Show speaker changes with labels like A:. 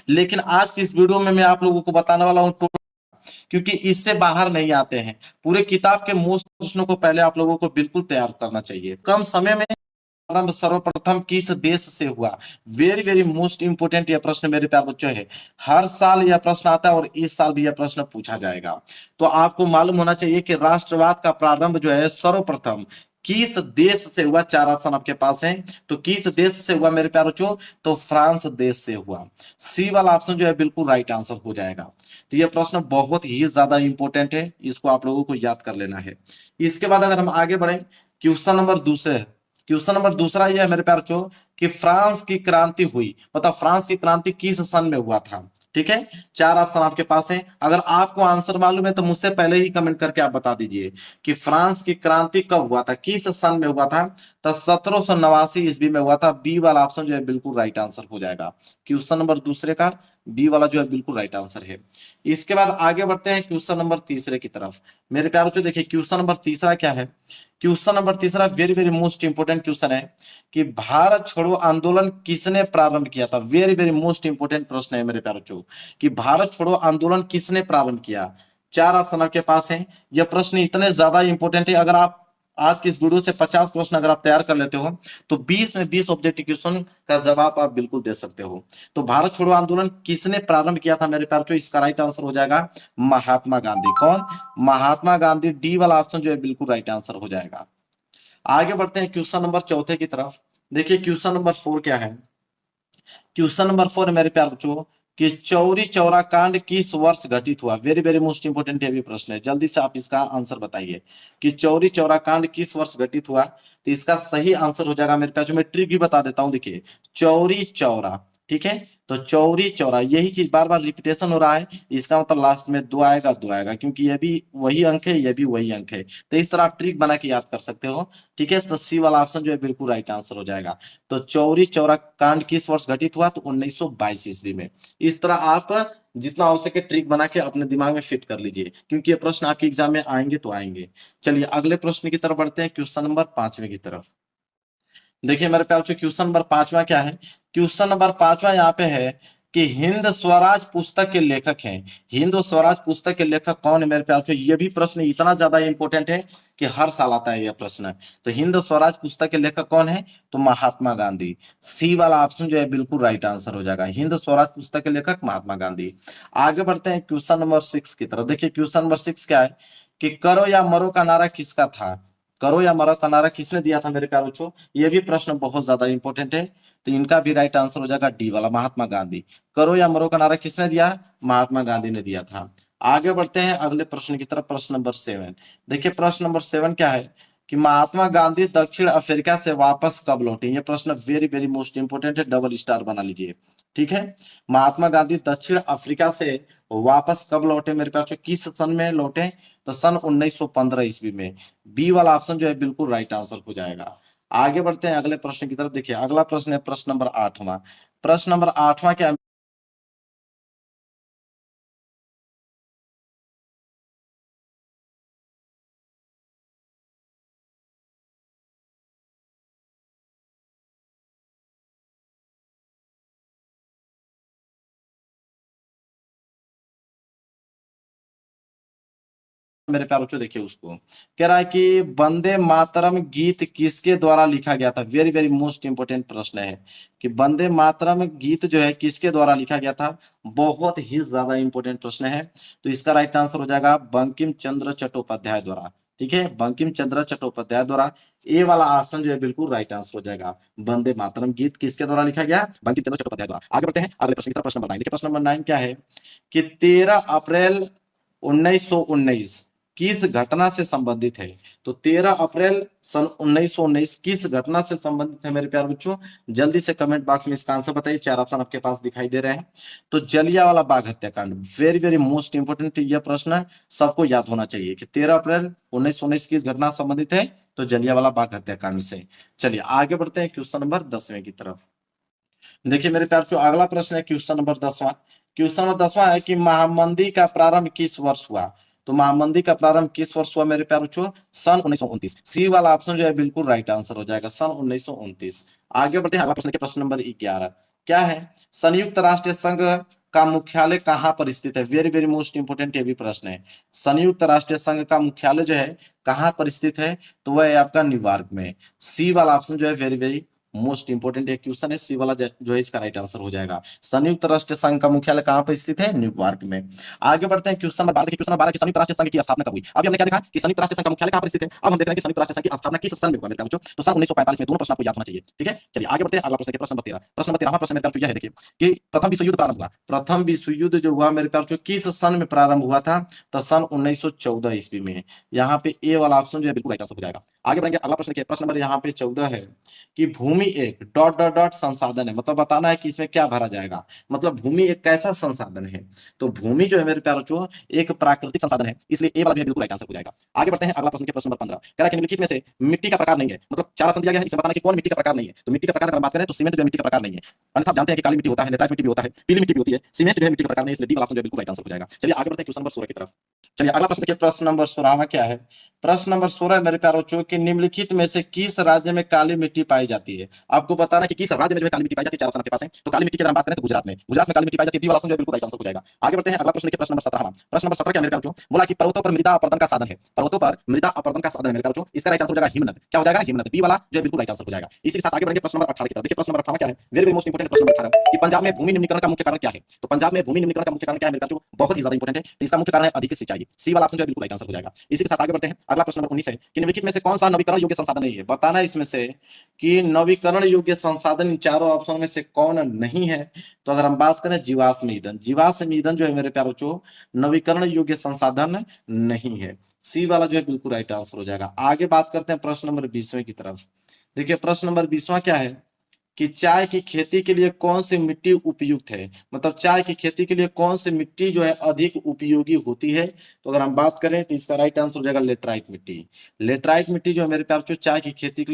A: लेकिन आज की इस वीडियो में मैं आप लोगों को बताने वाला हूँ, क्योंकि इससे बाहर नहीं आते हैं। पूरे किताब के मोस्ट प्रश्नों को पहले आप लोगों को बिल्कुल तैयार करना चाहिए। कम समय में प्रारंभ सर्वप्रथम किस देश से हुआ? वेरी वेरी मोस्ट इंपोर्टेंट यह प्रश्न मेरे प्यारे बच्चों है। हर साल यह प्रश्न आता है और इस साल भी यह प्रश्न पूछा जाएगा। तो आपको मालूम होना चाहिए कि राष्ट्रवाद का प्रारंभ जो है सर्वप्रथम किस देश से हुआ। चार ऑप्शन आपके पास है, तो किस देश से हुआ मेरे प्यारे बच्चों? तो फ्रांस देश से हुआ। सी वाला ऑप्शन जो है बिल्कुल राइट आंसर हो जाएगा। तो यह प्रश्न बहुत ही ज्यादा इंपॉर्टेंट है, इसको आप लोगों को याद कर लेना है। इसके बाद अगर हम आगे बढ़े, क्वेश्चन नंबर दूसरे है। क्वेश्चन नंबर दूसरा ये है मेरे प्यारे बच्चों कि फ्रांस की क्रांति हुई, मतलब फ्रांस की क्रांति किस सन में हुआ था? ठीक है, चार ऑप्शन आपके पास है। अगर आपको आंसर मालूम है तो मुझसे पहले ही कमेंट करके आप बता दीजिए कि फ्रांस की क्रांति कब हुआ था, किस सन में हुआ था? तो 1789 ईस्वी में हुआ था। बी वाला ऑप्शन जो है बिल्कुल राइट आंसर हो जाएगा। क्वेश्चन नंबर दूसरे का बी वाला जो है बिल्कुल राइट आंसर है। इसके बाद आगे बढ़ते हैं क्वेश्चन नंबर तीसरे की तरफ। मेरे प्यारे बच्चों देखिए क्वेश्चन नंबर तीसरा क्या है। क्वेश्चन नंबर तीसरा very very most important question है कि भारत छोड़ो आंदोलन किसने प्रारंभ किया था? वेरी वेरी मोस्ट इंपोर्टेंट प्रश्न है मेरे प्यारे बच्चों कि भारत छोड़ो आंदोलन किसने प्रारंभ किया। चार ऑप्शन आपके पास है। यह प्रश्न इतने ज्यादा इंपोर्टेंट है, अगर आप आज की इस वीडियो से 50 प्रश्न अगर आप तैयार कर लेते हो तो 20 में 20 ऑब्जेक्टिव क्वेश्चन का जवाब आप बिल्कुल दे सकते हो। तो भारत छोड़ो आंदोलन किसने प्रारंभ किया था मेरे प्यारे बच्चों? इसका राइट आंसर हो जाएगा महात्मा गांधी। कौन? महात्मा गांधी। डी वाला ऑप्शन जो है बिल्कुल राइट आंसर हो जाएगा। आगे बढ़ते हैं क्वेश्चन नंबर चौथे की तरफ। देखिए क्वेश्चन नंबर 4 क्या है। क्वेश्चन नंबर 4 मेरे प्यारे बच्चों कि चौरी चौरा कांड किस वर्ष घटित हुआ? वेरी वेरी मोस्ट इंपोर्टेंट ये भी प्रश्न है, जल्दी से आप इसका आंसर बताइए कि चौरी चौरा कांड किस वर्ष घटित हुआ। तो इसका सही आंसर हो जाएगा मेरे पास, मैं ट्रिक भी बता देता हूं। देखिए चौरी चौरा, ठीक है, तो चौरी चौरा यही चीज बार बार रिपीटेशन हो रहा है, इसका मतलब लास्ट में दो आएगा, दो आएगा, क्योंकि ये भी वही अंक है, ये भी वही अंक है। तो इस तरह आप ट्रिक बना के याद कर सकते हो। ठीक है, तो सी वाला ऑप्शन जो है बिल्कुल राइट आंसर हो जाएगा। तो चौरी चौरा कांड किस वर्ष घटित हुआ? तो 1922 ईस्वी में। इस तरह आप जितना हो सके ट्रिक बना के अपने दिमाग में फिट कर लीजिए, क्योंकि ये प्रश्न आपके एग्जाम में आएंगे तो आएंगे। चलिए अगले प्रश्न की तरफ बढ़ते हैं, क्वेश्चन नंबर 5वें की तरफ। देखिए मेरे प्यारे बच्चों क्वेश्चन नंबर 5वां क्या है। क्वेश्चन नंबर 5वां यहाँ पे है कि हिंद स्वराज पुस्तक के लेखक हैं। हिंद स्वराज पुस्तक के लेखक कौन है मेरे प्यारे बच्चों? ये भी प्रश्न इतना ज्यादा इंपॉर्टेंट है कि हर साल आता है यह प्रश्न। तो हिंद स्वराज पुस्तक के लेखक कौन है? तो महात्मा गांधी। सी वाला ऑप्शन जो है बिल्कुल राइट आंसर हो जाएगा, हिंद स्वराज पुस्तक के लेखक महात्मा गांधी। आगे बढ़ते हैं क्वेश्चन नंबर 6 की तरफ। देखिए क्वेश्चन नंबर 6 क्या है कि करो या मरो का नारा किसका था? करो या मरो का नारा किसने दिया था मेरे प्यारे बच्चों? ये भी प्रश्न बहुत ज्यादा इंपॉर्टेंट है, तो इनका भी राइट आंसर हो जाएगा डी वाला, महात्मा गांधी। करो या मरो का नारा किसने दिया? महात्मा गांधी ने दिया था। आगे बढ़ते हैं अगले प्रश्न की तरफ, प्रश्न नंबर 7। देखिए प्रश्न नंबर 7 क्या है कि महात्मा गांधी दक्षिण अफ्रीका से वापस कब लौटे? ये प्रश्न वेरी वेरी मोस्ट इंपोर्टेंट है, डबल स्टार बना लीजिए। ठीक है, महात्मा गांधी दक्षिण अफ्रीका से वापस कब लौटे मेरे प्यारे बच्चों? किस सन में लौटे? तो सन 1915 ईस्वी में। बी वाला ऑप्शन जो है बिल्कुल राइट आंसर हो जाएगा। आगे बढ़ते हैं अगले प्रश्न की तरफ। देखिए अगला प्रश्न है प्रश्न नंबर 8वां। प्रश्न नंबर 8वां क्या? मेरे प्यारे बच्चों देखिए उसको कह रहा है कि वंदे मातरम गीत किसके द्वारा लिखा गया था? वेरी वेरी मोस्ट इंपोर्टेंट प्रश्न है कि वंदे मातरम गीत जो है किसके द्वारा लिखा गया था? बहुत ही ज्यादा इंपॉर्टेंट प्रश्न है। तो इसका राइट आंसर हो जाएगा बंकिम चंद्र चट्टोपाध्याय द्वारा। ठीक है, बंकिम चंद्र चट्टोपाध्याय द्वारा। ए वाला ऑप्शन जो है बिल्कुल राइट आंसर हो जाएगा। वंदे मातरम गीत किसके द्वारा लिखा गया? बंकिम चंद्र चट्टोपाध्याय द्वारा। आगे बढ़ते हैं अगले प्रश्न की तरफ, प्रश्न नंबर 9। देखिए प्रश्न नंबर 9 क्या है कि 13 अप्रैल 1919 किस घटना से संबंधित है? तो 13 अप्रैल सन 1919 किस घटना से संबंधित है मेरे प्यारे बच्चों? जल्दी से कमेंट बॉक्स में इसका आंसर बताइए। चार ऑप्शन आपके पास दिखाई दे रहे हैं। तो जलियांवाला बाग हत्याकांड, वेरी वेरी मोस्ट इंपोर्टेंट यह प्रश्न सबको याद होना चाहिए कि 13 अप्रैल 1919 किस घटना से संबंधित है? तो जलियांवाला बाग हत्याकांड से। चलिए आगे बढ़ते हैं क्वेश्चन नंबर 10वें की तरफ। देखिए मेरे प्यार जो अगला प्रश्न है क्वेश्चन नंबर 10वां। क्वेश्चन नंबर 10वां है कि महामंदी का प्रारंभ किस वर्ष हुआ? तो महामंदी का प्रारंभ किस वर्ष हुआ मेरे प्यार बच्चों? सन 1929। सी वाला ऑप्शन जो है बिल्कुल राइट आंसर हो जाएगा, सन 1929। आगे बढ़ते हैं अगला प्रश्न के प्रश्न नंबर 11। क्या है? संयुक्त राष्ट्र संघ का मुख्यालय कहाँ पर स्थित है? वेरी वेरी मोस्ट इंपोर्टेंट ये भी प्रश्न है। संयुक्त राष्ट्र संघ का मुख्यालय जो है कहाँ पर स्थित है? तो वह है आपका न्यूयॉर्क में। सी वाला ऑप्शन जो है वेरी वेरी मोस्ट इंपोर्टेंट एक क्वेश्चन है, सी वाला जो है इसका राइट आंसर हो जाएगा। संयुक्त राष्ट्र संघ का मुख्यालय कहाँ पर स्थित है? न्यूयॉर्क में। आगे बढ़ते हैं क्वेश्चन नंबर 12। देखिए क्वेश्चन नंबर 12 की संयुक्त राष्ट्र संघ की स्थापना कब हुई? अभी हमने क्या देखा कि संयुक्त राष्ट्र संघ का मुख्यालय कहाँ पर स्थित है। अब हम देख रहे हैं कि संयुक्त राष्ट्र संघ की स्थापना किस सन में हुआ मेरे बच्चों? तो सन 1945 में। दोनों प्रश्न आपको याद होना चाहिए, ठीक है। चलिए आगे बढ़ते हैं, अगला प्रश्न, प्रश्न नंबर 13। प्रश्न नंबर 13वां प्रश्न मेरे बच्चों यह है, देखिए कि प्रथम विश्व युद्ध प्रारंभ हुआ। प्रथम विश्व युद्ध जो हुआ मेरे बच्चों किस सन में प्रारंभ हुआ था? तो सन 1914 ईस्वी में। यहाँ पे ए वाला ऑप्शन जो है बिल्कुल राइट आंसर हो जाएगा। आगे बढ़ेंगे, अगला प्रश्न देखिए, प्रश्न नंबर यहाँ पे 14 है कि भूमि एक डॉट डॉट डॉट संसाधन है। मतलब बताना है कि इसमें क्या भरा जाएगा। मतलब भूमि एक कैसा संसाधन है? तो भूमि जो है मेरे प्यारे बच्चों एक प्राकृतिक संसाधन है, इसलिए ए वाला जो है बिल्कुल राइट आंसर हो जाएगा। आगे बढ़ते हैं, अगला प्रश्न के प्रश्न नंबर 15 कह रहा है कि निम्नलिखित में से मिट्टी का प्रकार नहीं है। मतलब 4 ऑप्शन दिया गया है, इसमें बताना कि कौन मिट्टी का प्रकार नहीं है। तो मिट्टी का प्रकार अगर हम बात करें तो सीमेंट जो है मिट्टी का प्रकार नहीं है। अन्यथा आप जानते हैं कि काली मिट्टी होता है, लेटराइट मिट्टी भी होता है, पीली मिट्टी भी होती है, सीमेंट जो है मिट्टी का प्रकार नहीं है, इसलिए डी वाला ऑप्शन जो है बिल्कुल राइट आंसर हो जाएगा। चलिए आगे बढ़ते हैं क्वेश्चन नंबर 16 की तरफ। चलिए अगला प्रश्न देखिए, प्रश्न नंबर 16 क्या है? प्रश्न नंबर 16 मेरे प्यारे बच्चों कि निम्नलिखित में से किस राज्य में काली मिट्टी पाई जाती है? आपको बताना कि किस राज्य में जो है काली मिट्टी पाई जाती है। 4 ऑप्शन आपके पास है। तो काली मिट्टी की अगर हम बात करें तो गुजरात में काली मिट्टी पाई जाती है, बी वाला ऑप्शन जो है बिल्कुल राइट आंसर हो जाएगा। आगे बढ़ते हैं, अगला प्रश्न देखिए, प्रश्न नंबर 17वां। प्रश्न नंबर 17 क्या मेरे प्यारे बच्चों? बोला कि पर्वतों पर मृदा अपरदन का साधन है। पर्वतों पर मृदा अपरदन का साधन है मेरे प्यारे बच्चों, इसका राइट आंसर हो जाएगा हिमनद। क्या हो जाएगा? हिमनद। बी वाला जो है बिल्कुल राइट आंसर हो जाएगा। इसी के साथ आगे बढ़ेंगे प्रश्न नंबर 18 की तरफ। देखिए प्रश्न नंबर 18 क्या है? वेरी वेरी मोस्ट इंपोर्टेंट प्रश्न नंबर 18 कि पंजाब में भूमि निम्नीकरण का मुख्य कारण क्या है? तो पंजाब में भूमि निम्नीकरण का मुख्य कारण क्या है मेरे बच्चों? बहुत ही ज्यादा इंपोर्टेंट है। तो इसका मुख्य कारण है अधिक सिंचाई। सी वाला ऑप्शन जो है बिल्कुल राइट आंसर हो जाएगा। इसी के साथ आगे बढ़ते हैं, अगला प्रश्न नंबर 19 है कि निम्नलिखित में से कौन सा नवीकरण योग्य संसाधन नहीं है? बताना है इसमें से कि नवीकरण योग्य संसाधन इन चारों ऑप्शन में से कौन नहीं है। तो अगर हम बात करें जीवाश्म ईंधन, जीवाश्म ईंधन जो है मेरे प्यारे बच्चों नवीकरण योग्य संसाधन नहीं है। सी वाला जो है बिल्कुल राइट आंसर हो जाएगा। आगे बात करते हैं प्रश्न नंबर 20वें की तरफ। देखिए प्रश्न नंबर 20वां क्या है कि चाय की खेती के लिए कौन सी मिट्टी उपयुक्त है? मतलब चाय की खेती के लिए कौन सी मिट्टी जो है अधिक उपयोगी होती है? तो अगर हम बात करें तो इसका राइट आंसर हो जाएगा लेटराइट मिट्टी। लेटराइट मिट्टी जो है मेरे प्यारे बच्चों चाय की खेती के